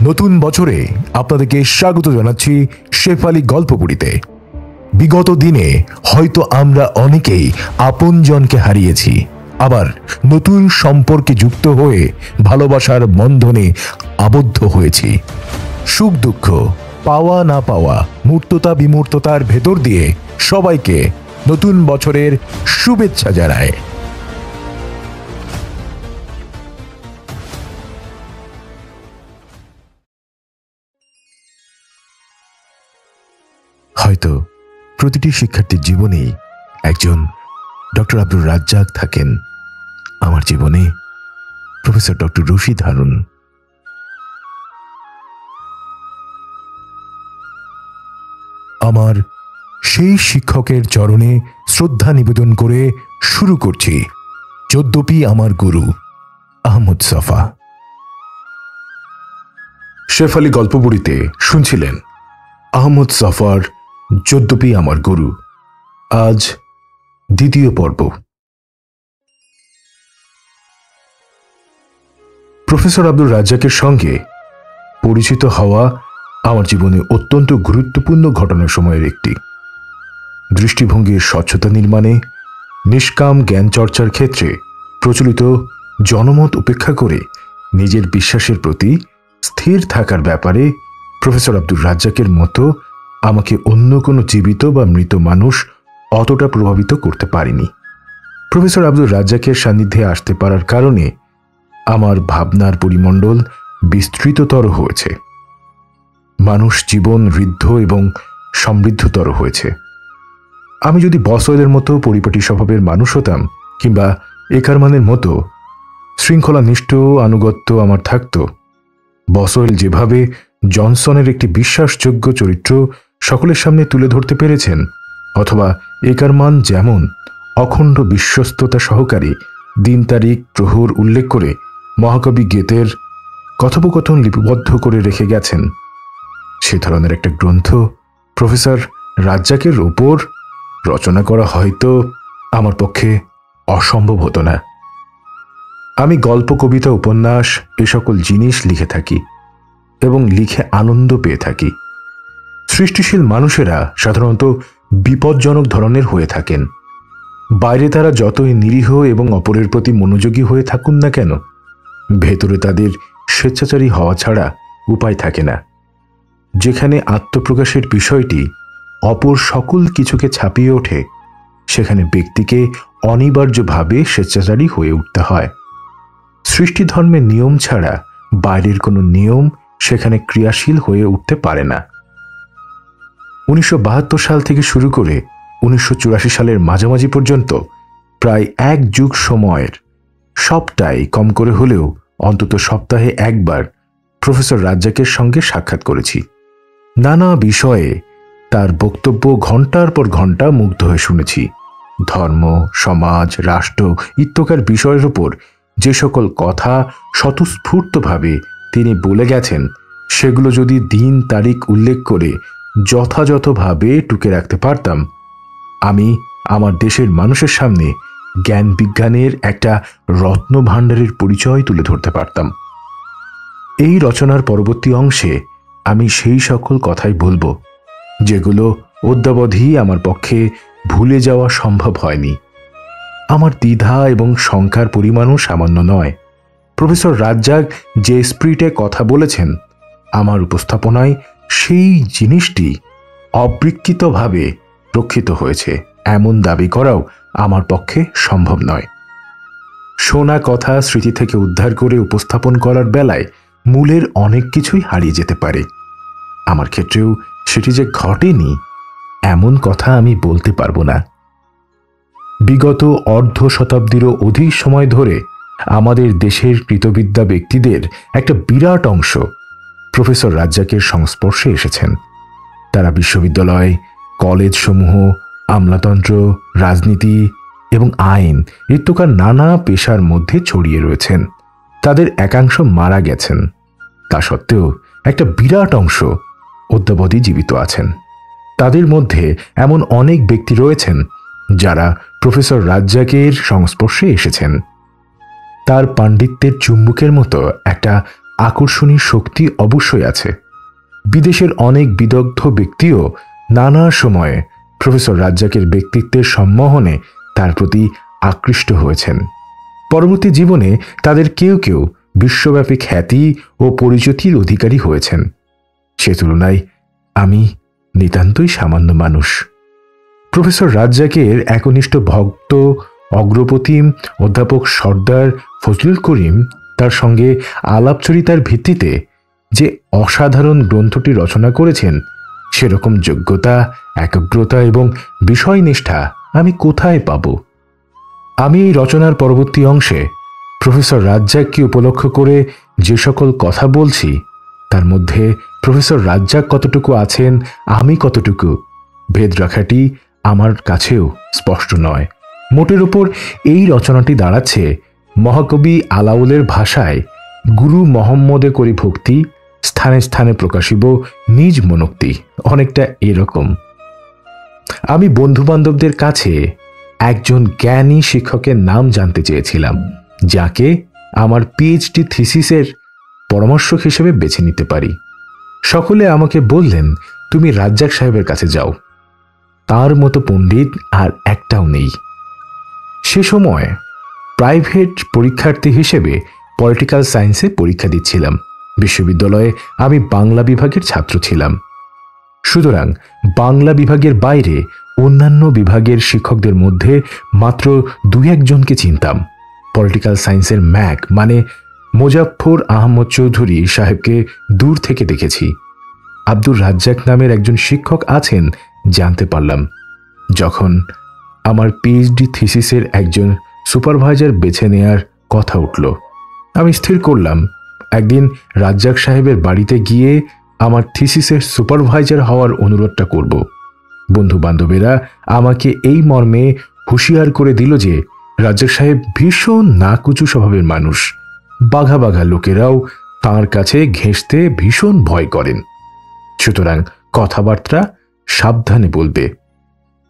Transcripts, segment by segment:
নতুন বছরে আপনাদেরকে স্বাগত জানাচ্ছি শেফালি গল্পপুরীতে। বিগত দিনে হয়তো আমরা অনেকেই আপনজনকে হারিয়েছি, আবার নতুন সম্পর্কে যুক্ত হয়ে ভালোবাসার বন্ধনে আবদ্ধ হয়েছি। সুখ দুঃখ, পাওয়া না পাওয়া, মূর্ততা বিমূর্ততার ভেতর দিয়ে সবাইকে নতুন বছরের শুভেচ্ছা জানায়। হয়তো প্রতিটি শিক্ষার্থীর জীবনেই একজন ডক্টর আব্দুর রাজ্জাক থাকেন। আমার জীবনে প্রফেসর ডক্টর রশিদ হারুন। আমার সেই শিক্ষকের চরণে শ্রদ্ধা নিবেদন করে শুরু করছি যদ্যপি আমার গুরু আহমদ সফা। শেফালি গল্পপুরীতে শুনছিলেন আহমদ সফার যদ্যপি আমার গুরু। আজ দ্বিতীয় পর্ব। প্রফেসর আব্দুর রাজ্জাকের সঙ্গে পরিচিত হওয়া আমার জীবনে অত্যন্ত গুরুত্বপূর্ণ ঘটনার সময়ের একটি। দৃষ্টিভঙ্গির স্বচ্ছতা নির্মাণে, নিষ্কাম জ্ঞান চর্চার ক্ষেত্রে প্রচলিত জনমত উপেক্ষা করে নিজের বিশ্বাসের প্রতি স্থির থাকার ব্যাপারে প্রফেসর আব্দুর রাজ্জাকের মতো আমাকে অন্য কোনো জীবিত বা মৃত মানুষ অতটা প্রভাবিত করতে পারেনি। প্রফেসর আব্দুর রাজ্জাকের সান্নিধ্যে আসতে পারার কারণে আমার ভাবনার পরিমণ্ডল বিস্তৃততর হয়েছে। মানুষ জীবন ঋদ্ধ এবং সমৃদ্ধতর হয়েছে। আমি যদি বসওয়েলের মতো পরিপাটি স্বভাবের মানুষ হতাম, কিংবা একারমানের মতো শৃঙ্খলানিষ্ঠ আনুগত্য আমার থাকত, বসওয়েল যেভাবে জনসনের একটি বিশ্বাসযোগ্য চরিত্র সকলের সামনে তুলে ধরতে পেরেছেন, অথবা একারমান যেমন অখণ্ড বিশ্বস্ততা সহকারে দিন তারিখ প্রহর উল্লেখ করে মহাকবি গেতের কথোপকথন লিপিবদ্ধ করে রেখে গেছেন, সে ধরনের একটা গ্রন্থ প্রফেসর রাজ্জাকের ওপর রচনা করা হয়তো আমার পক্ষে অসম্ভব হতো না। আমি গল্প, কবিতা, উপন্যাস এ সকল জিনিস লিখে থাকি এবং লিখে আনন্দ পেয়ে থাকি। সৃষ্টিশীল মানুষেরা সাধারণত বিপজ্জনক ধরনের হয়ে থাকেন। বাইরে তারা যতই নিরীহ এবং অপরের প্রতি মনোযোগী হয়ে থাকুন না কেন, ভেতরে তাদের স্বেচ্ছাচারী হওয়া ছাড়া উপায় থাকে না। যেখানে আত্মপ্রকাশের বিষয়টি অপর সকল কিছুকে ছাপিয়ে ওঠে, সেখানে ব্যক্তিকে অনিবার্যভাবে স্বেচ্ছাচারী হয়ে উঠতে হয়। সৃষ্টিধর্মের নিয়ম ছাড়া বাইরের কোনো নিয়ম সেখানে ক্রিয়াশীল হয়ে উঠতে পারে না। 1972 সাল থেকে শুরু করে 1984 সালের মাঝামাঝি পর্যন্ত প্রায় এক যুগ সময়ের সবটাই কম করে হলেও অন্তত সপ্তাহে একবার প্রফেসর রাজ্জাকের সঙ্গে সাক্ষাৎ করেছি। নানা বিষয়ে তার বক্তব্য ঘণ্টার পর ঘণ্টা মুগ্ধ হয়ে শুনেছি। ধর্ম, সমাজ, রাষ্ট্র ইত্যাকার বিষয়ের উপর যে সকল কথা স্বতঃস্ফূর্তভাবে তিনি বলে গেছেন, সেগুলো যদি দিন তারিখ উল্লেখ করে যথাযথভাবে টুকে রাখতে পারতাম, আমি আমার দেশের মানুষের সামনে জ্ঞান বিজ্ঞানের একটা রত্নভাণ্ডারের পরিচয় তুলে ধরতে পারতাম। এই রচনার পরবর্তী অংশে আমি সেই সকল কথাই বলবো যেগুলো অদ্যাবধি আমার পক্ষে ভুলে যাওয়া সম্ভব হয়নি। আমার দ্বিধা এবং শঙ্কার পরিমাণও সামান্য নয়। প্রফেসর রাজ্জাক যে স্পিরিটে কথা বলেছেন, আমার উপস্থাপনায় সেই জিনিসটি অবিকৃতভাবে রক্ষিত হয়েছে এমন দাবি করাও আমার পক্ষে সম্ভব নয়। শোনা কথা স্মৃতি থেকে উদ্ধার করে উপস্থাপন করার বেলায় মূলের অনেক কিছুই হারিয়ে যেতে পারে। আমার ক্ষেত্রেও সেটি যে ঘটেনি এমন কথা আমি বলতে পারবো না। বিগত অর্ধ শতাব্দীরও অধিক সময় ধরে আমাদের দেশের কৃতবিদ্যা ব্যক্তিদের একটা বিরাট অংশ প্রফেসর রাজ্জাকের সংস্পর্শে এসেছেন। তারা বিশ্ববিদ্যালয়, কলেজসমূহ, আমলাতন্ত্র, রাজনীতি এবং আইন ইত্যাকার নানা পেশার মধ্যে ছড়িয়ে রয়েছেন। তাদের একাংশ মারা গেছেন, তা সত্ত্বেও একটা বিরাট অংশ অদ্যাবধি জীবিত আছেন। তাদের মধ্যে এমন অনেক ব্যক্তি রয়েছেন যারা প্রফেসর রাজ্জাকের সংস্পর্শে এসেছেন। তার পাণ্ডিত্যের চুম্বকের মতো একটা আকর্ষণীয় শক্তি অবশ্যই আছে। বিদেশের অনেক বিদগ্ধ ব্যক্তিও নানা সময়ে প্রফেসর রাজ্জাকের ব্যক্তিত্বের সম্মোহনে তার প্রতি আকৃষ্ট হয়েছেন। পরবর্তী জীবনে তাদের কেউ কেউ বিশ্বব্যাপী খ্যাতি ও পরিচিতির অধিকারী হয়েছেন। সে তুলনায় আমি নিতান্তই সামান্য মানুষ। প্রফেসর রাজ্জাকের একনিষ্ঠ ভক্ত অগ্রপতিম অধ্যাপক সর্দার ফজলুল করিম তার সঙ্গে আলাপচরিতার ভিত্তিতে যে অসাধারণ গ্রন্থটি রচনা করেছেন, সেরকম যোগ্যতা, একাগ্রতা এবং বিষয়নিষ্ঠা আমি কোথায় পাব? আমি এই রচনার পরবর্তী অংশে প্রফেসর রাজ্জাককে উপলক্ষ করে যে সকল কথা বলছি, তার মধ্যে প্রফেসর রাজ্জাক কতটুকু আছেন, আমি কতটুকু, ভেদ রাখাটি আমার কাছেও স্পষ্ট নয়। মোটের উপর এই রচনাটি দাঁড়াচ্ছে মহাকবি আলাউলের ভাষায় গুরু মোহাম্মদে করি ভক্তি, স্থানে স্থানে প্রকাশিব নিজ মনোক্তি, অনেকটা এরকম। আমি বন্ধুবান্ধবদের কাছে একজন জ্ঞানী শিক্ষকের নাম জানতে চেয়েছিলাম, যাকে আমার পিএইচডি থিসিসের পরামর্শক হিসেবে বেছে নিতে পারি। সকলে আমাকে বললেন, তুমি রাজ্জাক সাহেবের কাছে যাও, তার মতো পণ্ডিত আর একটাও নেই। সে সময় প্রাইভেট পরীক্ষার্থী হিসেবে পলিটিক্যাল সায়েন্সে পরীক্ষা দিচ্ছিলাম। বিশ্ববিদ্যালয়ে আমি বাংলা বিভাগের ছাত্র ছিলাম। সুতরাং বাংলা বিভাগের বাইরে অন্যান্য বিভাগের শিক্ষকদের মধ্যে মাত্র দু একজনকে চিনতাম। পলিটিক্যাল সায়েন্সের ম্যাক মানে মোজাফফর আহমদ চৌধুরী সাহেবকে দূর থেকে দেখেছি। আব্দুর রাজ্জাক নামের একজন শিক্ষক আছেন জানতে পারলাম যখন আমার পিএইচডি থিসিসের একজন সুপারভাইজার বেছে নেয়ার কথা উঠল। আমি স্থির করলাম একদিন রাজ্জাক সাহেবের বাড়িতে গিয়ে আমার থিসিসের সুপারভাইজার হওয়ার অনুরোধটা করব। বন্ধু বান্ধবেরা আমাকে এই মর্মে হুঁশিয়ার করে দিল যে রাজ্জাক সাহেব ভীষণ নাকুচু স্বভাবের মানুষ, বাঘা বাঘা লোকেরাও তাঁর কাছে ঘেঁষতে ভীষণ ভয় করেন। সুতরাং কথাবার্তা সাবধানে বলবে।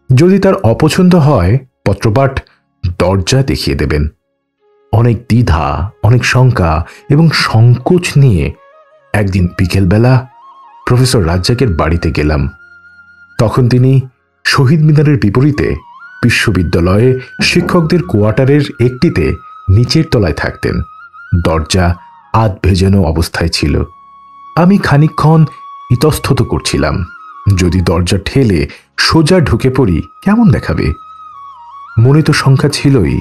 যদি তার অপছন্দ হয় পত্রপাঠ দরজা দেখিয়ে দেবেন। অনেক দ্বিধা, অনেক শঙ্কা এবং সংকোচ নিয়ে একদিন বিকেলবেলা প্রফেসর রাজ্জাকের বাড়িতে গেলাম। তখন তিনি শহীদ মিনারের বিপরীতে বিশ্ববিদ্যালয়ে শিক্ষকদের কোয়ার্টারের একটিতে নিচের তলায় থাকতেন। দরজা আধ ভেজানো অবস্থায় ছিল। আমি খানিকক্ষণ ইতস্তত করছিলাম, যদি দরজা ঠেলে সোজা ঢুকে পড়ি কেমন দেখাবে। মনে তো সংখ্যা ছিলই,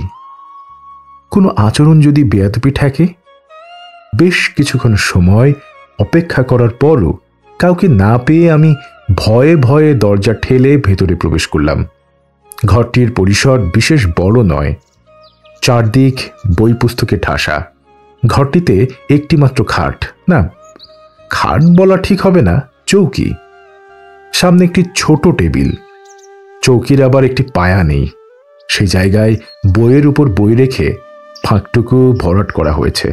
কোনো আচরণ যদি বেয়াদবি ঠেকে। বেশ কিছুক্ষণ সময় অপেক্ষা করার পরও কাউকে না পেয়ে আমি ভয়ে ভয়ে দরজা ঠেলে ভেতরে প্রবেশ করলাম। ঘরটির পরিসর বিশেষ বড় নয়, চারদিক বই পুস্তকে ঠাসা। ঘরটিতে একটি মাত্র খাট, না খাট বলা ঠিক হবে না, চৌকি। সামনে একটি ছোট টেবিল। চৌকির আবার একটি পায়া নেই। সেই জায়গায় বইয়ের উপর বই রেখে ফাঁকটুকু ভরাট করা হয়েছে।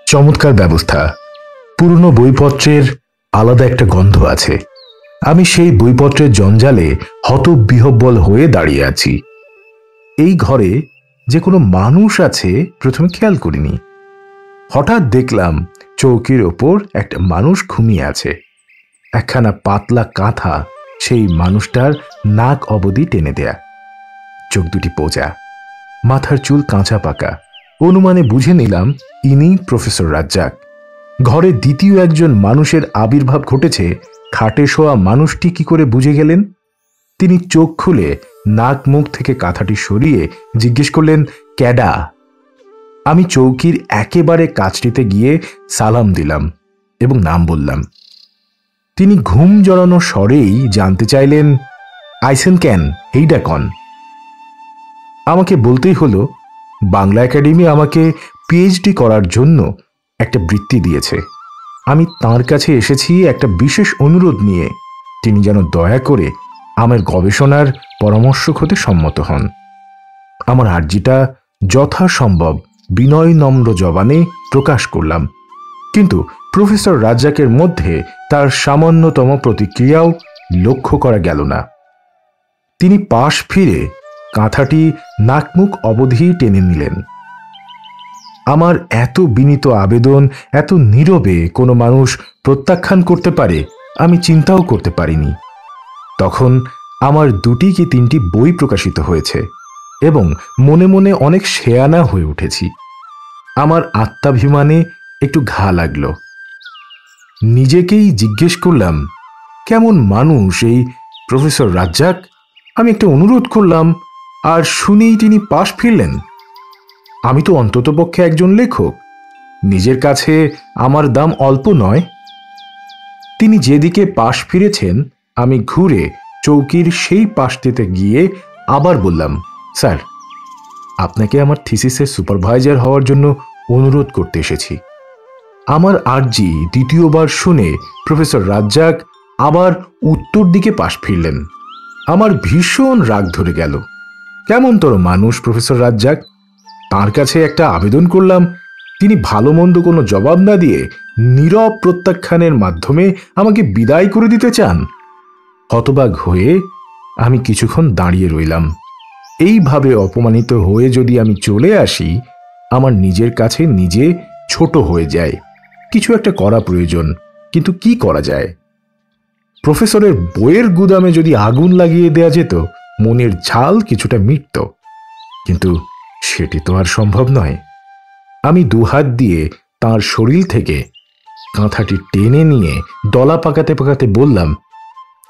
চমৎকার ব্যবস্থা। পুরনো বইপত্রের আলাদা একটা গন্ধ আছে। আমি সেই বইপত্রের জঞ্জালে হতবিহ্বল হয়ে দাঁড়িয়ে আছি। এই ঘরে যে কোনো মানুষ আছে প্রথমে খেয়াল করিনি। হঠাৎ দেখলাম চৌকির ওপর একটা মানুষ ঘুমিয়ে আছে। একখানা পাতলা কাঁথা সেই মানুষটার নাক অবধি টেনে দেয়া, চোখ দুটি পোজা, মাথার চুল কাঁচা পাকা। অনুমানে বুঝে নিলাম ইনি প্রফেসর রাজ্জাক। ঘরে দ্বিতীয় একজন মানুষের আবির্ভাব ঘটেছে, খাটে শোয়া মানুষটি কি করে বুঝে গেলেন? তিনি চোখ খুলে নাক মুখ থেকে কাঁথাটি সরিয়ে জিজ্ঞেস করলেন, ক্যাডা? আমি চৌকির একেবারে কাছটিতে গিয়ে সালাম দিলাম এবং নাম বললাম। তিনি ঘুম জড়ানো স্বরেই জানতে চাইলেন, আইসেন কেন, এইডা কন? আমাকে বলতেই হলো বাংলা একাডেমি আমাকে পিএইচডি করার জন্য একটা বৃত্তি দিয়েছে। আমি তাঁর কাছে এসেছি একটা বিশেষ অনুরোধ নিয়ে। তিনি যেন দয়া করে আমার গবেষণার পরামর্শক হতে সম্মত হন। আমার আর্জিটা যথাসম্ভব বিনয় নম্র জবানে প্রকাশ করলাম, কিন্তু প্রফেসর রাজ্জাকের মধ্যে তার সামান্যতম প্রতিক্রিয়াও লক্ষ্য করা গেল না। তিনি পাশ ফিরে কাঁথাটি নাকমুখ অবধি টেনে নিলেন। আমার এত বিনীত আবেদন এত নীরবে কোনো মানুষ প্রত্যাখ্যান করতে পারে আমি চিন্তাও করতে পারিনি। তখন আমার 2টি কি 3টি বই প্রকাশিত হয়েছে এবং মনে মনে অনেক শেয়ানা হয়ে উঠেছি। আমার আত্মাভিমানে একটু ঘা লাগল। নিজেকেই জিজ্ঞেস করলাম, কেমন মানুষ এই প্রফেসর রাজ্জাক? আমি একটা অনুরোধ করলাম আর শুনেই তিনি পাশ ফিরলেন। আমি তো অন্ততপক্ষে একজন লেখক, নিজের কাছে আমার দাম অল্প নয়। তিনি যেদিকে পাশ ফিরেছেন আমি ঘুরে চৌকির সেই পাশটিতে গিয়ে আবার বললাম, স্যার, আপনাকে আমার থিসিসের সুপারভাইজার হওয়ার জন্য অনুরোধ করতে এসেছি। আমার আর্জি দ্বিতীয়বার শুনে প্রফেসর রাজ্জাক আবার উত্তর দিকে পাশ ফিরলেন। আমার ভীষণ রাগ ধরে গেল। কেমন তোর মানুষ প্রফেসর রাজ্জাক? তার কাছে একটা আবেদন করলাম, তিনি ভালো মন্দ কোনো জবাব না দিয়ে নীরব প্রত্যাখ্যানের মাধ্যমে আমাকে বিদায় করে দিতে চান। হতবাক হয়ে আমি কিছুক্ষণ দাঁড়িয়ে রইলাম। এইভাবে অপমানিত হয়ে যদি আমি চলে আসি, আমার নিজের কাছে নিজে ছোট হয়ে যায়। কিছু একটা করা প্রয়োজন, কিন্তু কি করা যায়? প্রফেসরের বইয়ের গুদামে যদি আগুন লাগিয়ে দেয়া যেত, মনের ঝাল কিছুটা মিটত, কিন্তু সেটি তো আর সম্ভব নয়। আমি দুহাত দিয়ে তার শরীর থেকে কাঁথাটি টেনে নিয়ে দলা পাকাতে পাকাতে বললাম,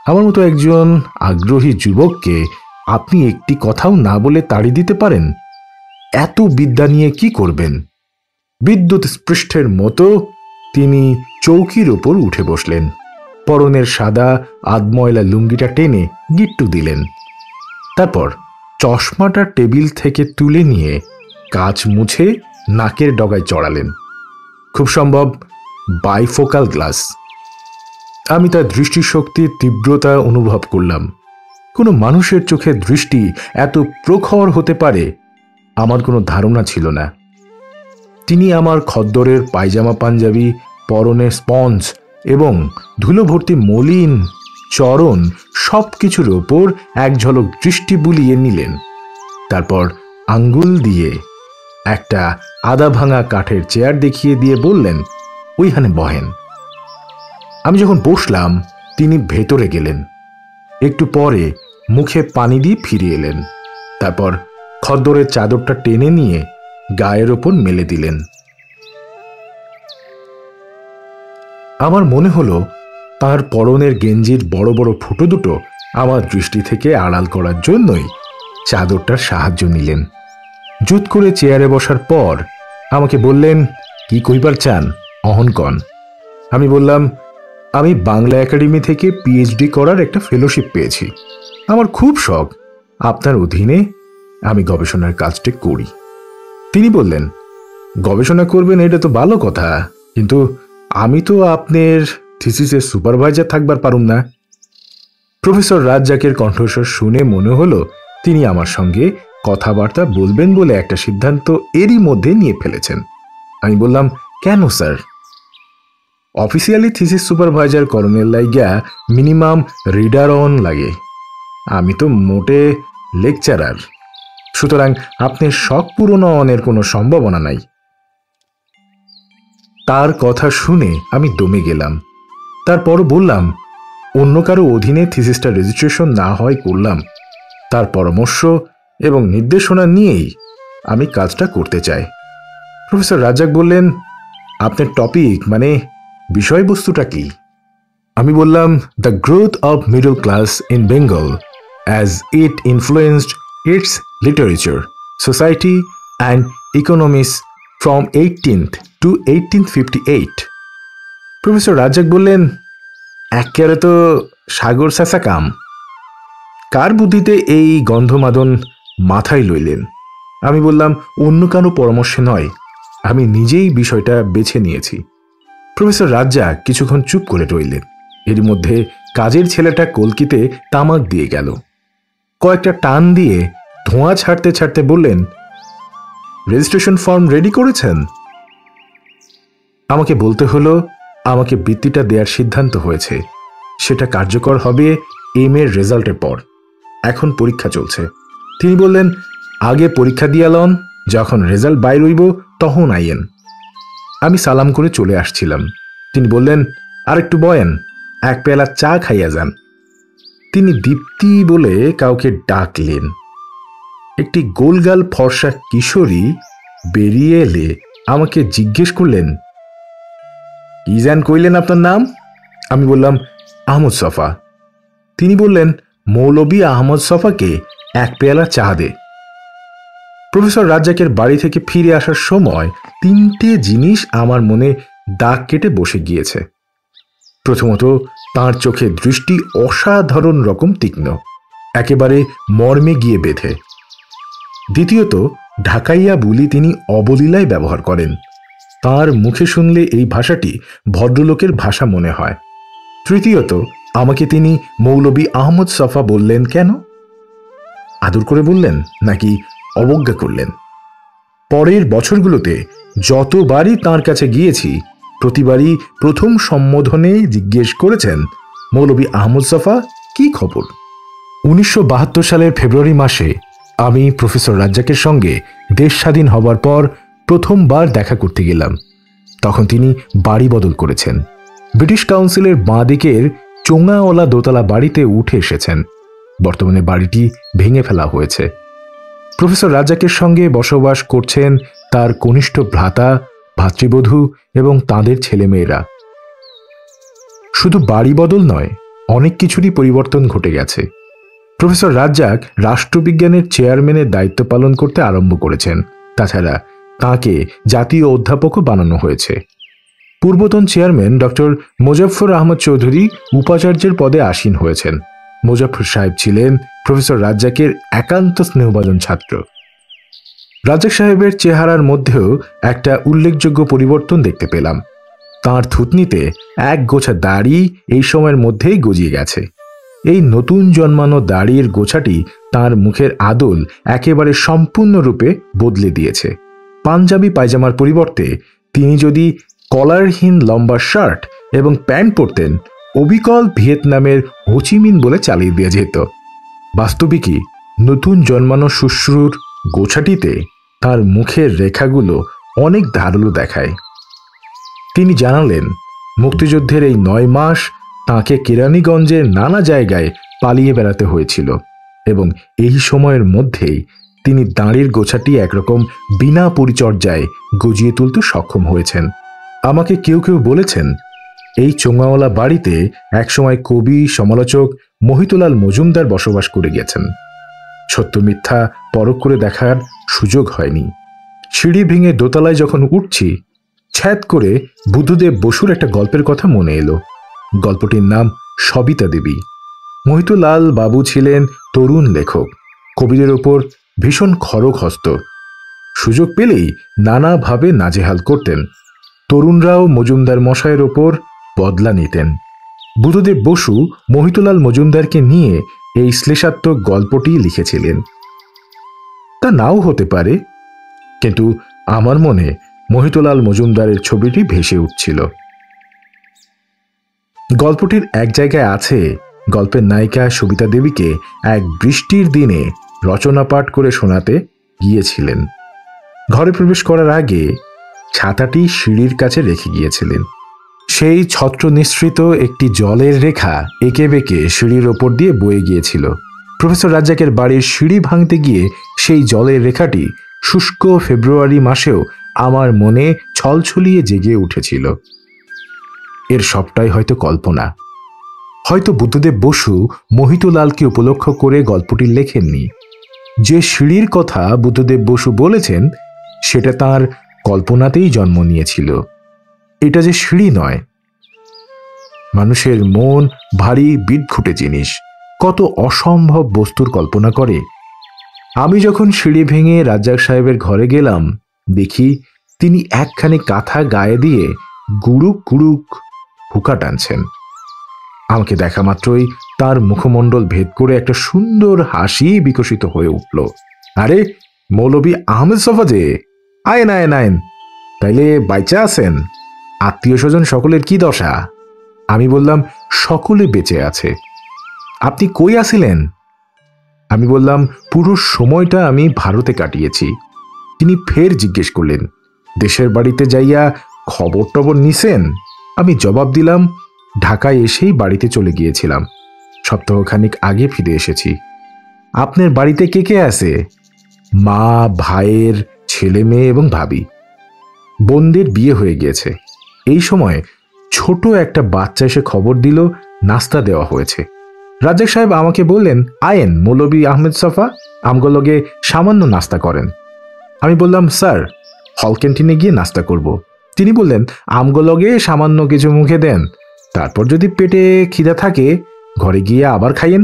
আমার মতো একজন আগ্রহী যুবককে আপনি একটি কথাও না বলে তাড়ি দিতে পারেন? এত বিদ্যা নিয়ে কি করবেন? বিদ্যুৎ স্পৃষ্টের মতো তিনি চৌকির ওপর উঠে বসলেন। পরনের সাদা আধময়লা লুঙ্গিটা টেনে গিট্টু দিলেন। তারপর চশমাটা টেবিল থেকে তুলে নিয়ে কাঁচ মুছে নাকের ডগায় চড়ালেন। খুব সম্ভব বাইফোকাল গ্লাস। আমি তার দৃষ্টিশক্তির তীব্রতা অনুভব করলাম। কোনো মানুষের চোখে দৃষ্টি এত প্রখর হতে পারে আমার কোনো ধারণা ছিল না। তিনি আমার খদ্দরের পায়জামা পাঞ্জাবি, পরনে স্পঞ্জ এবং ধুলো ভর্তি মলিন চরণ সবকিছুর ওপর এক ঝলক দৃষ্টি বুলিয়ে নিলেন। তারপর আঙ্গুল দিয়ে একটা আধা ভাঙা কাঠের চেয়ার দেখিয়ে দিয়ে বললেন, ওইখানে বহেন। আমি যখন বসলাম তিনি ভেতরে গেলেন। একটু পরে মুখে পানি দিয়ে ফিরে এলেন। তারপর খদ্দরের চাদরটা টেনে নিয়ে গায়ের ওপর মেলে দিলেন। আমার মনে হলো তার পরনের গেঞ্জির বড় বড় ফুটো দুটো আমার দৃষ্টি থেকে আড়াল করার জন্যই চাদরটার সাহায্য নিলেন। জুত করে চেয়ারে বসার পর আমাকে বললেন, কি কইবার চান অহনকন? আমি বললাম, আমি বাংলা একাডেমি থেকে পিএইচডি করার একটা ফেলোশিপ পেয়েছি। আমার খুব শখ আপনার অধীনে আমি গবেষণার কাজটি করি। তিনি বললেন, গবেষণা করবেন এটা তো ভালো কথা, কিন্তু আমি তো আপনার থিসিসের সুপারভাইজার থাকবার পারুম না। প্রফেসর রাজ্জাকের কণ্ঠস্বর শুনে মনে হলো তিনি আমার সঙ্গে কথাবার্তা বলবেন বলে একটা সিদ্ধান্ত এরই মধ্যে নিয়ে ফেলেছেন। আমি বললাম, কেন স্যার? অফিসিয়ালি থিসিস সুপারভাইজার করণের লাইগা মিনিমাম রিডার অন লাগে। আমি তো মোটে লেকচারার, সুতরাং আপনার শখ পূরণ অনের কোনো সম্ভাবনা নাই। তার কথা শুনে আমি দমে গেলাম। তারপর বললাম, অন্য কারো অধীনে থিসিসটা রেজিস্ট্রেশন না হয় করলাম। তার পরামর্শ এবং নির্দেশনা নিয়েই আমি কাজটা করতে চাই। প্রফেসর রাজ্জাক বললেন, আপনার টপিক মানে বিষয়বস্তুটা কি? আমি বললাম, the growth of middle class in Bengal as it influenced its literature, society and economics from 18th to 1858। Professor Razzaq বললেন, একেবারে তো সাগর সাসা কাম। কার বুদ্ধিতে এই গন্ধমাদন মাথায় লইলেন? আমি বললাম, অন্য কারো পরামর্শে নয়, আমি নিজেই বিষয়টা বেছে নিয়েছি। প্রফেসর রাজ্জাক কিছুক্ষণ চুপ করে রইলেন। এর মধ্যে কাজের ছেলেটা কলকিতে তামাক দিয়ে গেল। কয়েকটা টান দিয়ে ধোঁয়া ছাড়তে ছাড়তে বললেন, রেজিস্ট্রেশন ফর্ম রেডি করেছেন? আমাকে বলতে হলো আমাকে বৃত্তিটা দেওয়ার সিদ্ধান্ত হয়েছে। সেটা কার্যকর হবে এর রেজাল্টের পর। এখন পরীক্ষা চলছে। তিনি বললেন, আগে পরীক্ষা দিয়ে লন, যখন রেজাল্ট বাইর হইব তখন আইয়েন। আমি সালাম করে চলে আসছিলাম। তিনি বললেন, আর একটু বয়েন, এক পেলা চা খাইয়া যান। তিনি দীপ্তি বলে কাউকে ডাকলেন। একটি গোলগাল ফর্সা কিশোরী বেরিয়ে এলে আমাকে জিজ্ঞেস করলেন, কি যেন কইলেন আপনার নাম? আমি বললাম, আহমদ সফা। তিনি বললেন, মৌলবী আহমদ সফাকে এক পেয়ালা চা দে। প্রফেসর রাজ্জাকের বাড়ি থেকে ফিরে আসার সময় তিনটে জিনিস আমার মনে দাগ কেটে বসে গিয়েছে। প্রথমত, তাঁর চোখে দৃষ্টি অসাধারণ রকম তীক্ষ্ণ, একেবারে মর্মে গিয়ে বেঁধে। দ্বিতীয়ত, ঢাকাইয়া বুলি তিনি অবলীলায় ব্যবহার করেন। তাঁর মুখে শুনলে এই ভাষাটি ভদ্রলোকের ভাষা মনে হয়। তৃতীয়ত, আমাকে তিনি মৌলবী আহমদ সফা বললেন কেন? আদর করে বললেন নাকি অবজ্ঞা করলেন? পরের বছরগুলোতে যতবারই তাঁর কাছে গিয়েছি প্রতিবারই প্রথম সম্বোধনে জিজ্ঞেস করেছেন, মৌলবী আহমদ সফা, কি খবর? 1972 সালের ফেব্রুয়ারি মাসে আমি প্রফেসর রাজ্জাকের সঙ্গে দেশ স্বাধীন হবার পর প্রথমবার দেখা করতে গেলাম। তখন তিনি বাড়ি বদল করেছেন। ব্রিটিশ কাউন্সিলের বাঁ দিকের চোঙাওয়ালা দোতলা বাড়িতে উঠে এসেছেন। বর্তমানে বাড়িটি ভেঙে ফেলা হয়েছে। প্রফেসর রাজ্জাকের সঙ্গে বসবাস করছেন তার কনিষ্ঠ ভ্রাতা, ভাতৃবধূ এবং তাঁদের ছেলেমেয়েরা। শুধু বাড়ি বদল নয়, অনেক কিছুরই পরিবর্তন ঘটে গেছে। প্রফেসর রাজ্জাক রাষ্ট্রবিজ্ঞানের চেয়ারম্যানের দায়িত্ব পালন করতে আরম্ভ করেছেন। তাছাড়া তাঁকে জাতীয় অধ্যাপকও বানানো হয়েছে। পূর্বতন চেয়ারম্যান ডক্টর মোজাফফর আহমদ চৌধুরী উপাচার্যের পদে আসীন হয়েছেন। মোজাফফর সাহেব ছিলেন প্রফেসর রাজ্জাকের একান্ত স্নেহভাজন ছাত্র। রাজ্জাক সাহেবের চেহারার মধ্যেও একটা উল্লেখযোগ্য পরিবর্তন দেখতে পেলাম। তাঁর থুতনিতে এক গোছা দাড়ি এই সময়ের মধ্যেই গজিয়ে গেছে। এই নতুন জন্মানো দাড়ির গোছাটি তাঁর মুখের আদল একেবারে সম্পূর্ণরূপে বদলে দিয়েছে। পাঞ্জাবি পায়জামার পরিবর্তে তিনি যদি কলারহীন লম্বা শার্ট এবং প্যান্ট পরতেন, অবিকল ভিয়েতনামের হোচিমিন বলে চালিয়ে দেওয়া যেত। বাস্তবিকই নতুন জন্মানো শ্বশ্রুর গোছাটিতে তার মুখের রেখাগুলো অনেক ধারালো দেখায়। তিনি জানালেন, মুক্তিযুদ্ধের এই 9 মাস তাঁকে কেরানীগঞ্জের নানা জায়গায় পালিয়ে বেড়াতে হয়েছিল এবং এই সময়ের মধ্যেই তিনি দাঁড়ির গোছাটি একরকম বিনা পরিচর্যায় গজিয়ে তুলতে সক্ষম হয়েছেন। আমাকে কেউ কেউ বলেছেন, এই চোঙাওয়ালা বাড়িতে একসময় কবি সমালোচক মহিতুলাল মজুমদার বসবাস করে গেছেন। সত্য মিথ্যা পরখ করে দেখার সুযোগ হয়নি। সিঁড়ি ভেঙে দোতলায় যখন উঠছি, ছ্যাদ করে বুদ্ধদেব বসুর একটা গল্পের কথা মনে এলো। গল্পটির নাম সবিতা দেবী। মহিতুলাল বাবু ছিলেন তরুণ লেখক, কবিদের ওপর ভীষণ খড়গহস্ত। সুযোগ পেলেই নানাভাবে নাজেহাল করতেন। তরুণরাও মজুমদার মশাইয়ের ওপর বদলা নিতেন। বুদ্ধদেব বসু মহিতুলাল মজুমদারকে নিয়ে এই শ্লেষাত্মক গল্পটি লিখেছিলেন। তা নাও হতে পারে, কিন্তু আমার মনে মহিতুলাল মজুমদারের ছবিটি ভেসে উঠছিল। গল্পটির এক জায়গায় আছে, গল্পের নায়িকা সবিতা দেবীকে এক বৃষ্টির দিনে রচনা পাঠ করে শোনাতে গিয়েছিলেন। ঘরে প্রবেশ করার আগে ছাতাটি সিঁড়ির কাছে রেখে গিয়েছিলেন। সেই ছত্র নিঃসৃত একটি জলের রেখা এঁকে বেঁকে সিঁড়ির ওপর দিয়ে বয়ে গিয়েছিল। প্রফেসর রাজ্জাকের বাড়ির সিঁড়ি ভাঙতে গিয়ে সেই জলের রেখাটি শুষ্ক ফেব্রুয়ারি মাসেও আমার মনে ছলছলিয়ে জেগে উঠেছিল। এর সবটাই হয়তো কল্পনা। হয়তো বুদ্ধদেব বসু মহিতুলালকে উপলক্ষ করে গল্পটি লেখেননি। যে সিঁড়ির কথা বুদ্ধদেব বসু বলেছেন সেটা তাঁর কল্পনাতেই জন্ম নিয়েছিল। এটা যে সিঁড়ি নয়। মানুষের মন ভারী বিদঘুটে জিনিস, কত অসম্ভব বস্তুর কল্পনা করে। আমি যখন সিঁড়ি ভেঙে রাজ্জাক সাহেবের ঘরে গেলাম, দেখি তিনি একখানি কাঁথা গায়ে দিয়ে গুড়ুক গুড়ুক হুকা টানছেন। আমাকে দেখা মাত্রই তার মুখমণ্ডল ভেদ করে একটা সুন্দর হাসি বিকশিত হয়ে উঠল। আরে, মৌলবী আহমেদ সফা যে, আয়েন আয়েন আয়েন, তাইলে বাইচা আছেন? আত্মীয় স্বজন সকলের কি দশা? আমি বললাম, সকলে বেঁচে আছে। আপনি কই আছিলেন? আমি বললাম, পুরো সময়টা আমি ভারতে কাটিয়েছি। তিনি ফের জিজ্ঞেস করলেন, দেশের বাড়িতে যাইয়া খবর টবর নিছেন? আমি জবাব দিলাম, ঢাকায় এসেই বাড়িতে চলে গিয়েছিলাম, সপ্তাহখানিক আগে ফিরে এসেছি। আপনার বাড়িতে কে কে আছে? মা, ভাইয়ের ছেলে মেয়ে এবং ভাবি। বোনদের বিয়ে হয়ে গিয়েছে। এই সময় ছোট একটা বাচ্চা এসে খবর দিল নাস্তা দেওয়া হয়েছে। রাজ্জাক সাহেব আমাকে বললেন, আয়েন মৌলভী আহমেদ সফা, আমগোলগে সামান্য নাস্তা করেন। আমি বললাম, স্যার হল ক্যান্টিনে গিয়ে নাস্তা করব। তিনি বললেন, আমগোলগে সামান্য কিছু মুখে দেন, তারপর যদি পেটে খিদা থাকে ঘরে গিয়ে আবার খাইয়েন।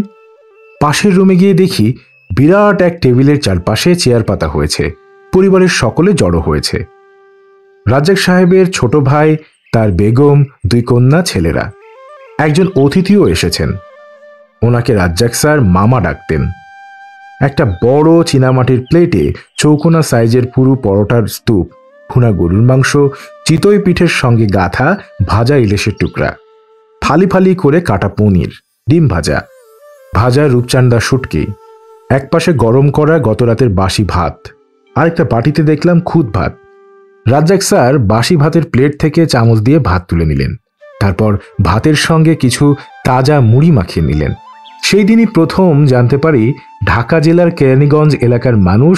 পাশের রুমে গিয়ে দেখি বিরাট এক টেবিলের চারপাশে চেয়ার পাতা হয়েছে, পরিবারের সকলে জড়ো হয়েছে। রাজ্জাক সাহেবের ছোট ভাই, তার বেগম, 2 কন্যা, ছেলেরা। একজন অতিথিও এসেছেন। ওনাকে রাজ্জাক স্যার মামা ডাকতেন। একটা বড় চীনামাটির প্লেটে চৌকোনা সাইজের পুরো পরোটার স্তূপ, ভুনা গরুর মাংস, চিতই পিঠের সঙ্গে গাঁথা ভাজা ইলিশের টুকরা, ফালি ফালি করে কাটা পনির, ডিম ভাজা, ভাজা রূপচাঁদা শুটকি, একপাশে গরম করা গত রাতের বাসি ভাত, আরেকটা বাটিতে দেখলাম খুদ ভাত। রাজ্জাক স্যার বাসি ভাতের প্লেট থেকে চামচ দিয়ে ভাত তুলে নিলেন, তারপর ভাতের সঙ্গে কিছু তাজা মুড়ি মাখিয়ে নিলেন। সেই দিনই প্রথম জানতে পারি ঢাকা জেলার কেরানীগঞ্জ এলাকার মানুষ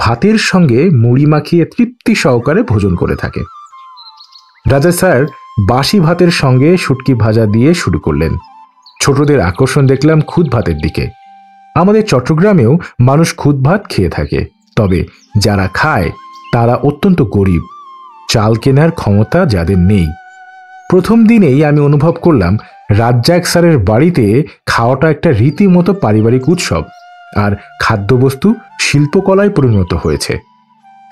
ভাতের সঙ্গে মুড়ি মাখিয়ে তৃপ্তি সহকারে ভোজন করে থাকে। রাজা স্যার বাসি ভাতের সঙ্গে শুটকি ভাজা দিয়ে শুরু করলেন। ছোটদের আকর্ষণ দেখলাম খুদ ভাতের দিকে। আমাদের চট্টগ্রামেও মানুষ খুদ ভাত খেয়ে থাকে, তবে যারা খায় তারা অত্যন্ত গরিব, চাল কেনার ক্ষমতা যাদের নেই। প্রথম দিনেই আমি অনুভব করলাম রাজ্জাক স্যারের বাড়িতে খাওয়াটা একটা রীতিমতো পারিবারিক উৎসব, আর খাদ্যবস্তু শিল্পকলায় পরিণত হয়েছে।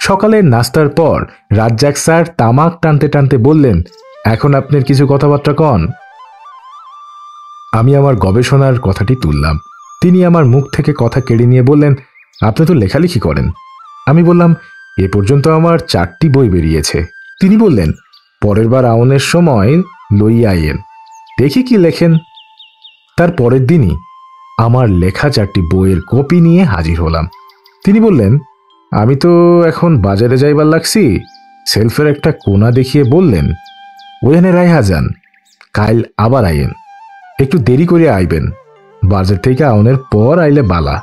সকালের নাস্তার পর রাজ্জাক স্যার তামাক টানতে টানতে বললেন, এখন আপনার কিছু কথাবার্তা কন। আমি আমার গবেষণার কথাটি তুললাম। তিনি আমার মুখ থেকে কথা কেড়ে নিয়ে বললেন, আপনি তো লেখালেখি করেন। আমি বললাম, এ পর্যন্ত আমার 4টি বই বেরিয়েছে। তিনি বললেন, পরের বার আউনের সময় লইয়া আইয়েন, দেখি কি লেখেন। তার পরের দিনই আমার লেখা 4টি বইয়ের কপি নিয়ে হাজির হলাম। তিনি বললেন, আমি তো এখন বাজারে যাইবার লাগছি। সেলফের একটা কোনা দেখিয়ে বললেন, ওখানে রাইহা যান, কাল আবার আইয়েন, একটু দেরি করে আইবেন, বাজার থেকে আউনের পর আইলে বালা,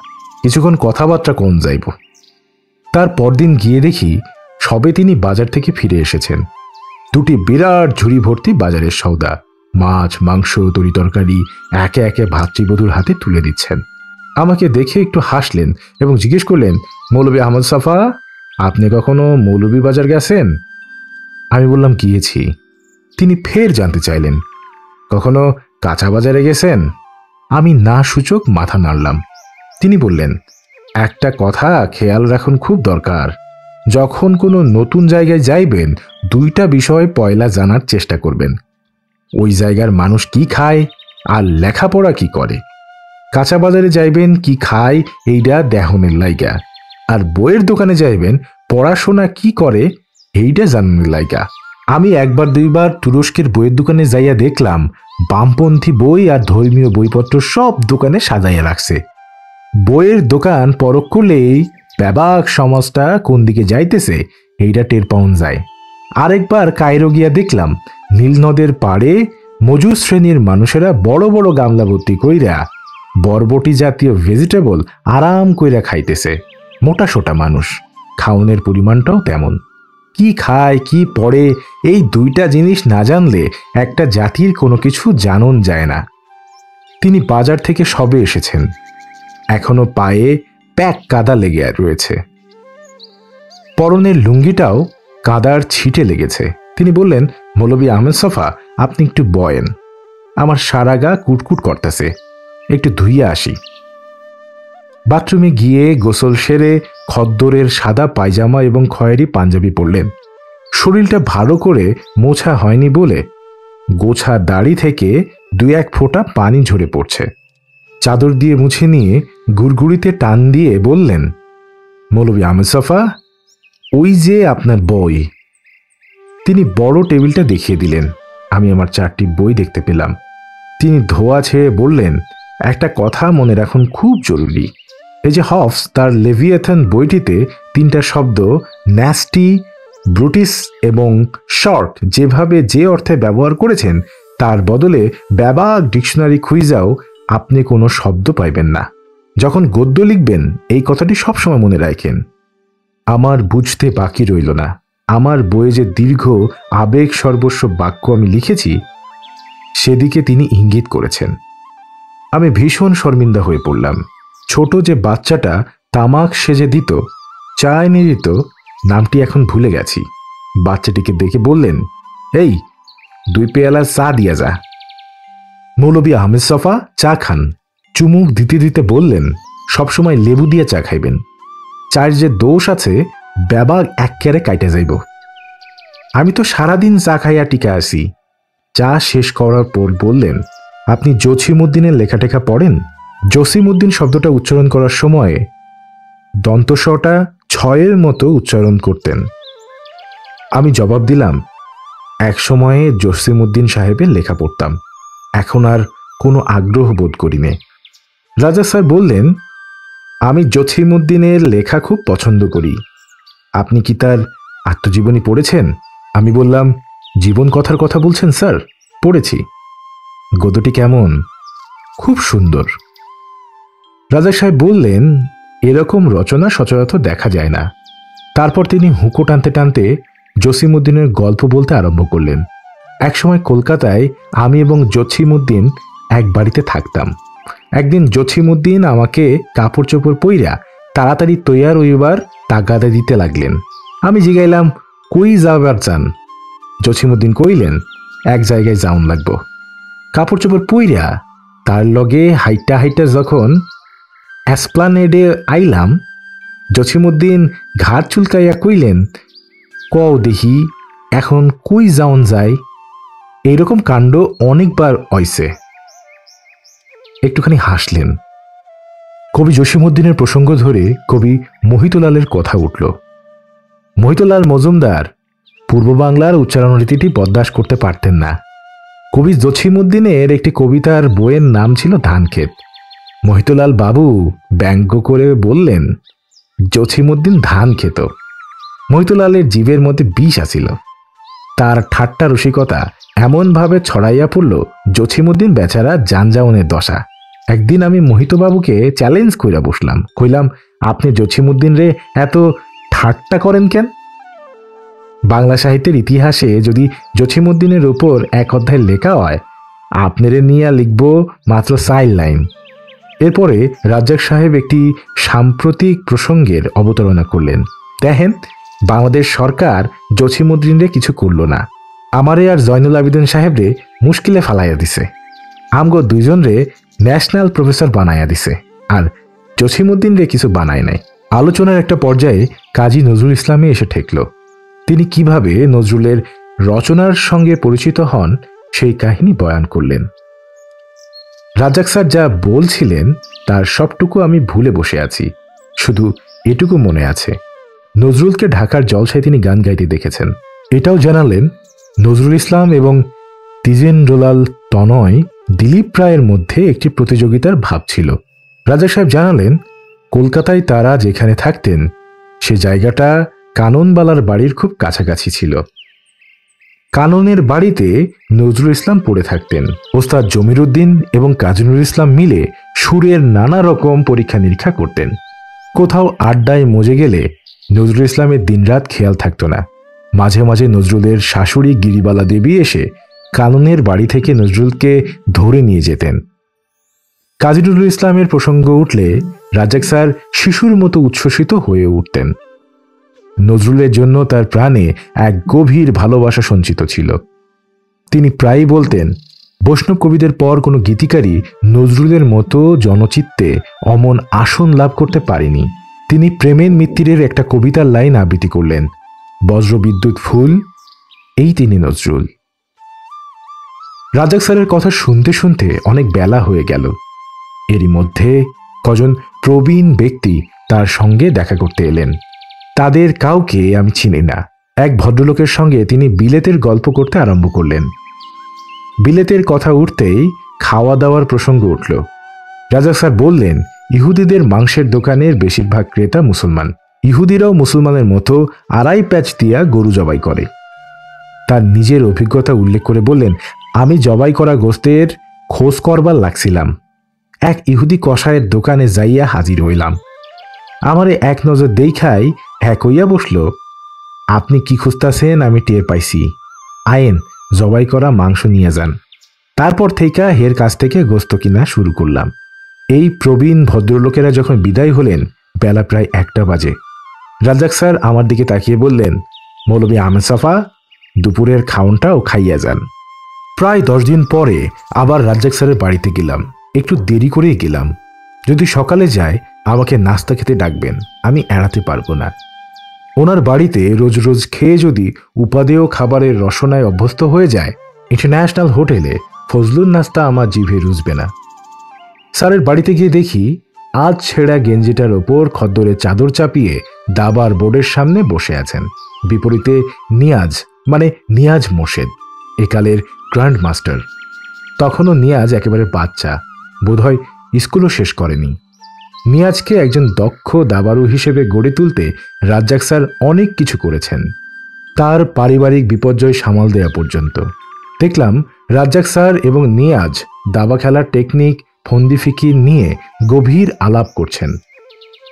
কিছুক্ষণ কথাবার্তা কোন যাইব। তার পরদিন গিয়ে দেখি সবে তিনি বাজার থেকে ফিরে এসেছেন। 2টি বিরাট ঝুড়ি ভর্তি বাজারের সওদা, মাছ, মাংস, তরি তরকারি একে একে ভাতৃবধূর হাতে তুলে দিচ্ছেন। আমাকে দেখে একটু হাসলেন এবং জিজ্ঞেস করলেন, মৌলভী আহমদ সাফা, আপনি কখনো মৌলভীবাজার গেছেন? আমি বললাম, গিয়েছি। তিনি ফের জানতে চাইলেন, কখনো কাঁচা বাজারে গেছেন? আমি না সূচক মাথা নাড়লাম। তিনি বললেন, একটা কথা খেয়াল রাখুন, খুব দরকার। যখন কোনো নতুন জায়গায় যাইবেন 2টা বিষয় পয়লা জানার চেষ্টা করবেন, ওই জায়গার মানুষ কি খায় আর লেখাপড়া কি করে। কাঁচা বাজারে যাইবেন কি খায় এইটা দেহনের লাইগা, আর বইয়ের দোকানে যাইবেন পড়াশোনা কি করে এইটা জানানোর লাইগা। আমি 1-2বার তুরস্কের বইয়ের দোকানে যাইয়া দেখলাম বামপন্থী বই আর ধর্মীয় বইপত্র সব দোকানে সাজাইয়া রাখছে। বইয়ের দোকান পরখ করলেই ব্যাপক সমাজটা কোন দিকে যাইতেছে এইটা টের পাওয়া যায়। আরেকবার কায়রো গিয়া দেখলাম নীল নদের পাড়ে মজুর শ্রেণীর মানুষেরা বড় বড় গামলা ভর্তি কইরা বরবটি জাতীয় ভেজিটেবল আরাম কইরা খাইতেছে। মোটা সোটা মানুষ, খাওনের পরিমাণটাও তেমন। কি খায় কি পড়ে এই 2টা জিনিস না জানলে একটা জাতির কোনো কিছু জানন যায় না। তিনি বাজার থেকে সবে এসেছেন, এখনো পায়ে প্যাক কাদা লেগে রয়েছে, পরনের লুঙ্গিটাও কাদার ছিটে লেগেছে। তিনি বললেন, মৌলভী আহমেদ সফা, আপনি একটু বয়েন, আমার সারা গা কুটকুট করতেছে, একটু ধুইয়া আসি। বাথরুমে গিয়ে গোসল সেরে খদ্দরের সাদা পায়জামা এবং খয়েরি পাঞ্জাবি পরলেন। শরীরটা ভালো করে মোছা হয়নি বলে গোছা দাড়ি থেকে 2-1 ফোঁটা পানি ঝরে পড়ছে। চাদর দিয়ে মুছে নিয়ে গুড়গুড়িতে টান দিয়ে বললেন, মৌলভী আহমেদ সফা, ওই যে আপনার বই। তিনি বড় টেবিলটা দেখিয়ে দিলেন। আমি আমার 4টি বই দেখতে পেলাম। তিনি ধোয়া ছেড়ে বললেন, একটা কথা মনে রাখুন, খুব জরুরি। এই যে হফস তার লেভিয়েথান বইটিতে 3টা শব্দ ন্যাস্টি, ব্রুটিস এবং শর্ট যেভাবে যে অর্থে ব্যবহার করেছেন তার বদলে ব্যাপক ডিকশনারি খুঁজাও আপনি কোনো শব্দ পাইবেন না। যখন গদ্য লিখবেন এই কথাটি সবসময় মনে রাখেন। আমার বুঝতে বাকি রইল না আমার বইয়ে যে দীর্ঘ আবেগ সর্বস্ব বাক্য আমি লিখেছি সেদিকে তিনি ইঙ্গিত করেছেন। আমি ভীষণ শর্মিন্দা হয়ে পড়লাম। ছোট যে বাচ্চাটা তামাক সেজে দিত, চা এনে দিত, নামটি এখন ভুলে গেছি, বাচ্চাটিকে দেখে বললেন, এই 2 পেয়ালা চা দিয়া যা। মৌলভী আহমেদ সফা চা খান। চুমুক দিতে দিতে বললেন, সবসময় লেবু দিয়ে চা খাইবেন, চায়ের যে দোষ আছে ব্যাবাগ এককেরে কাইটে যাইব। আমি তো সারাদিন চা খাইয়া টিকা আসি। চা শেষ করার পর বললেন, আপনি জসিমউদ্দিনের লেখাটেখা পড়েন? জসিমউদ্দিন শব্দটা উচ্চারণ করার সময় দন্তস্বটা 6-এর মতো উচ্চারণ করতেন। আমি জবাব দিলাম, এক সময়ে জসিমউদ্দিন সাহেবের লেখা পড়তাম, এখন আর কোনো আগ্রহ বোধ করি নে। রাজা স্যার বললেন, আমি জসিমউদ্দিনের লেখা খুব পছন্দ করি, আপনি কি তার আত্মজীবনী পড়েছেন? আমি বললাম, জীবন কথার কথা বলছেন স্যার? পড়েছি। গদ্যটি কেমন? খুব সুন্দর। রাজা সাহেব বললেন, এরকম রচনা সচরাচর দেখা যায় না। তারপর তিনি হুঁকো টানতে টানতে জসিমউদ্দিনের গল্প বলতে আরম্ভ করলেন। একসময় কলকাতায় আমি এবং জসিমউদ্দিন এক বাড়িতে থাকতাম। একদিন জসিমউদ্দিন আমাকে কাপড় চোপড় পইরা তাড়াতাড়ি তৈয়ার হইবার তাগাদা দিতে লাগলেন। আমি জিগাইলাম, কই যাবার চান? জসিমউদ্দিন কইলেন, এক জায়গায় যাওন লাগবো। কাপড় চোপড় পইরা তার লগে হাইটা হাইটা যখন এসপ্লানেডে আইলাম, জসিমউদ্দিন ঘাট চুলকাইয়া কইলেন, কও দেখি এখন কই যাওন যায়? এইরকম কাণ্ড অনেকবার হইছে। একটুখানি হাসলেন। কবি জসিমউদ্দিনের প্রসঙ্গ ধরে কবি মোহিতলালের কথা উঠল। মোহিতলাল মজুমদার পূর্ব বাংলার উচ্চারণ রীতিটি বরদাস্ত করতে পারতেন না। কবি জসিমউদ্দিনের একটি কবিতার বইয়ের নাম ছিল ধানক্ষেত। মোহিতলাল বাবু ব্যঙ্গ করে বললেন, জসিমউদ্দিন ধান খেত। মোহিতলালের জীবের মধ্যে বিষ আছিল। তার ঠাট্টা রসিকতা এমনভাবে ছড়াইয়া পড়ল, জসিমউদ্দিন বেচারা যানজাউনের দশা। একদিন আমি মোহিতবাবুকে চ্যালেঞ্জ কইরা বসলাম, কইলাম, আপনি জসিমউদ্দিন রে এত ঠাট্টা করেন কেন? বাংলা সাহিত্যের ইতিহাসে যদি জসিমউদ্দিনের উপর এক অধ্যায় লেখা হয়, আপনারে নিয়ে লিখব মাত্র 4 লাইন। এরপরে রাজ্জাক সাহেব একটি সাম্প্রতিক প্রসঙ্গের অবতারণা করলেন। দেখেন, বাংলাদেশ সরকার জসিমউদ্দিনরে কিছু করল না, আমারে আর জয়নুল আবেদিন সাহেবরে মুশকিলে ফালাইয়া দিছে। আমগো দুইজনরে ন্যাশনাল প্রফেসর বানাইয়া দিছে, আর জসিমউদ্দিনরে কিছু বানায় নাই। আলোচনার একটা পর্যায়ে কাজী নজরুল ইসলামে এসে ঠেকল। তিনি কিভাবে নজরুলের রচনার সঙ্গে পরিচিত হন সেই কাহিনী বয়ান করলেন। রাজ্জাক স্যার যা বলছিলেন তার সবটুকু আমি ভুলে বসে আছি। শুধু এটুকু মনে আছে, নজরুলকে ঢাকার জলসায় তিনি গান গাইতে দেখেছেন। এটাও জানালেন, নজরুল ইসলাম এবং দ্বিজেন্দ্রলাল তনয় দিলীপ রায়ের মধ্যে একটি প্রতিযোগিতার ভাব ছিল। রাজা সাহেব জানালেন, কলকাতায় তারা যেখানে থাকতেন সে জায়গাটা কাননবালার বাড়ির খুব কাছাকাছি ছিল। কাননের বাড়িতে নজরুল ইসলাম পড়ে থাকতেন। ওস্তাদ জমির উদ্দিন এবং কাজী নজরুল ইসলাম মিলে সুরের নানা রকম পরীক্ষা নিরীক্ষা করতেন। কোথাও আড্ডায় মজে গেলে নজরুল ইসলামের দিনরাত খেয়াল থাকত না। মাঝে মাঝে নজরুলের শাশুড়ি গিরিবালা দেবী এসে কাননের বাড়ি থেকে নজরুলকে ধরে নিয়ে যেতেন। কাজী নজরুল ইসলামের প্রসঙ্গ উঠলে রাজ্জাক স্যার শিশুর মতো উচ্ছ্বসিত হয়ে উঠতেন। নজরুলের জন্য তার প্রাণে এক গভীর ভালোবাসা সঞ্চিত ছিল। তিনি প্রায়ই বলতেন, বৈষ্ণব কবিদের পর কোনো গীতিকারী নজরুলের মতো জনচিত্তে অমন আসন লাভ করতে পারেনি। তিনি প্রেমের মিত্তিরের একটা কবিতার লাইন আবৃত্তি করলেন, বজ্রবিদ্যুৎ ফুল, এই তিনি নজরুল। রাজ্জাক স্যারের কথা শুনতে শুনতে অনেক বেলা হয়ে গেল। এরই মধ্যে কজন প্রবীণ ব্যক্তি তার সঙ্গে দেখা করতে এলেন। তাদের কাউকে আমি চিনি না। এক ভদ্রলোকের সঙ্গে তিনি বিলেতের গল্প করতে আরম্ভ করলেন। বিলেতের কথা উঠতেই খাওয়া দাওয়ার প্রসঙ্গ উঠল। রাজ্জাক স্যার বললেন, ইহুদিদের মাংসের দোকানের বেশিরভাগ ক্রেতা মুসলমান। ইহুদিরাও মুসলমানের মতো আড়াই প্যাচ দিয়া গরু জবাই করে। তার নিজের অভিজ্ঞতা উল্লেখ করে বললেন, আমি জবাই করা গোস্তের খোঁজ করবার লাগছিলাম। এক ইহুদি কসাইয়ের দোকানে যাইয়া হাজির হইলাম। আমারে এক নজর দেখাই হ্যাঁ কইয়া বসল, আপনি কি খুঁজতেছেন আমি টের পাইছি, আয়েন জবাই করা মাংস নিয়ে যান। তারপর থেকে হের কাছ থেকে গোস্ত কিনা শুরু করলাম। এই প্রবীণ ভদ্রলোকেরা যখন বিদায় হলেন বেলা প্রায় 1টা বাজে। রাজ্জাক স্যার আমার দিকে তাকিয়ে বললেন, মৌলভী আহমেদ সাফা, দুপুরের খাওনটাও খাইয়া যান। প্রায় 10 দিন পরে আবার রাজ্জাক স্যারের বাড়িতে গেলাম। একটু দেরি করেই গেলাম। যদি সকালে যায় আমাকে নাস্তা খেতে ডাকবেন, আমি এড়াতে পারবো না। ওনার বাড়িতে রোজ রোজ খেয়ে যদি উপাদেয় খাবারের রসনায় অভ্যস্ত হয়ে যায়, ইন্টারন্যাশনাল হোটেলে ফজলুর নাস্তা আমার জিভে রুজবে না। স্যারের বাড়িতে গিয়ে দেখি আজ ছেঁড়া গেঞ্জিটার ওপর খদ্দরের চাদর চাপিয়ে দাবার বোর্ডের সামনে বসে আছেন। বিপরীতে নিয়াজ মোর্শেদ, একালের গ্র্যান্ড মাস্টার। তখনও নিয়াজ একেবারে বাচ্চা, বোধহয় স্কুলও শেষ করেনি। নিয়াজকে একজন দক্ষ দাবারু হিসেবে গড়ে তুলতে রাজ্জাক স্যার অনেক কিছু করেছেন, তার পারিবারিক বিপর্যয় সামাল দেওয়া পর্যন্ত। দেখলাম রাজ্জাক স্যার এবং নিয়াজ দাবা খেলার টেকনিক, ফন্দি ফিকির নিয়ে গভীর আলাপ করছেন।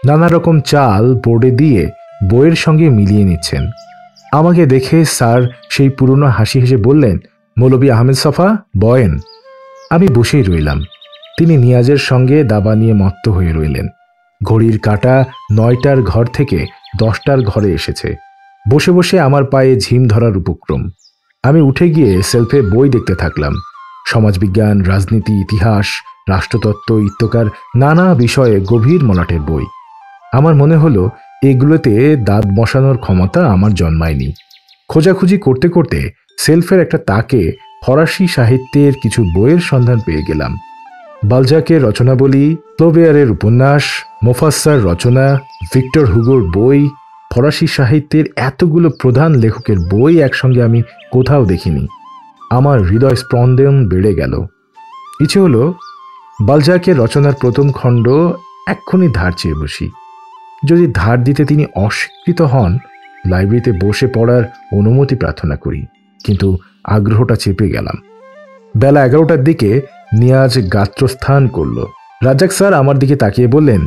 নানা রকম চাল বোর্ডে দিয়ে বইয়ের সঙ্গে মিলিয়ে নিচ্ছেন। আমাকে দেখে স্যার সেই পুরনো হাসি হেসে বললেন, মৌলভী আহমেদ সাফা, বয়েন। আমি বসেই রইলাম। তিনি নিয়াজের সঙ্গে দাবা নিয়ে মত্ত হয়ে রইলেন। ঘড়ির কাঁটা 9টার ঘর থেকে 10টার ঘরে এসেছে। বসে বসে আমার পায়ে ঝিম ধরার উপক্রম। আমি উঠে গিয়ে সেলফে বই দেখতে থাকলাম। সমাজবিজ্ঞান, রাজনীতি, ইতিহাস, রাষ্ট্রতত্ত্ব ইত্যাকার নানা বিষয়ে গভীর মলাটের বই। আমার মনে হলো এগুলোতে দাঁত বসানোর ক্ষমতা আমার জন্মায়নি। খোঁজাখুঁজি করতে করতে সেলফের একটা তাকে ফরাসি সাহিত্যের কিছু বইয়ের সন্ধান পেয়ে গেলাম। বালজাকের রচনাবলী, ফ্লোবেয়ারের উপন্যাস, মোফাস্সার রচনা, ভিক্টর হুগোর বই, ফরাসি সাহিত্যের এতগুলো প্রধান লেখকের বই একসঙ্গে আমি কোথাও দেখিনি। আমার হৃদয় স্পন্দন বেড়ে গেল। ইচ্ছে হলো বালজাকের রচনার প্রথম খণ্ড এক্ষুনি ধার চেয়ে বসি। যদি ধার দিতে তিনি অস্বীকৃত হন, লাইব্রেরিতে বসে পড়ার অনুমতি প্রার্থনা করি, কিন্তু আগ্রহটা চেপে গেলাম। বেলা 11টার দিকে নিয়াজ গাত্রস্থান করল। রাজ্জাক স্যার আমার দিকে তাকিয়ে বললেন,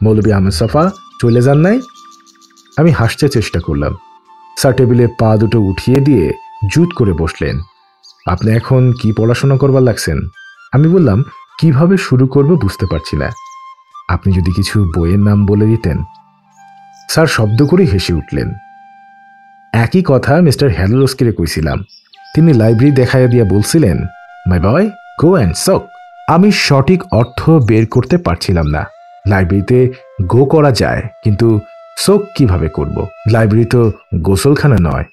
মৌলভী আহমেদ সাফা, চলে যান নাই? আমি হাসতে চেষ্টা করলাম। স্যার টেবিলে পা দুটো উঠিয়ে দিয়ে জুত করে বসলেন। আপনি এখন কি পড়াশোনা করবার লাগছেন? আমি বললাম, কিভাবে শুরু করব বুঝতে পারছি না। আপনি যদি কিছু বইয়ের নাম বলে দিতেন। স্যার শব্দ করে হেসে উঠলেন। একই কথা মিস্টার হ্যালোস্কিরে কইছিলাম। তিনি লাইব্রেরি দেখাইয়া দিয়া বলছিলেন, মাই বয়, গো অ্যান্ড সক। আমি সঠিক অর্থ বের করতে পারছিলাম না। লাইব্রেরিতে গো করা যায়, কিন্তু সোক কিভাবে করব? লাইব্রেরি তো গোসলখানা নয়।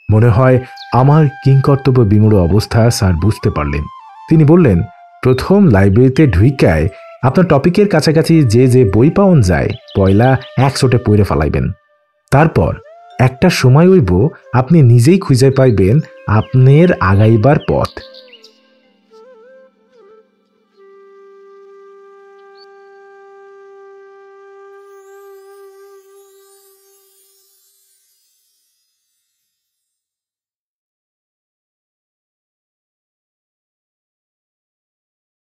মনে হয় আমার কিংকর্তব্য বিমূঢ় অবস্থা স্যার বুঝতে পারলেন। তিনি বললেন, প্রথম লাইব্রেরিতে ঢুইকায় আপনার টপিকের কাছাকাছি যে যে বই পাওন যায় পয়লা একশোটে পড়ে ফেলাইবেন। তারপর একটা সময় হইব আপনি নিজেই খুঁজে পাইবেন আপনার আগাইবার পথ।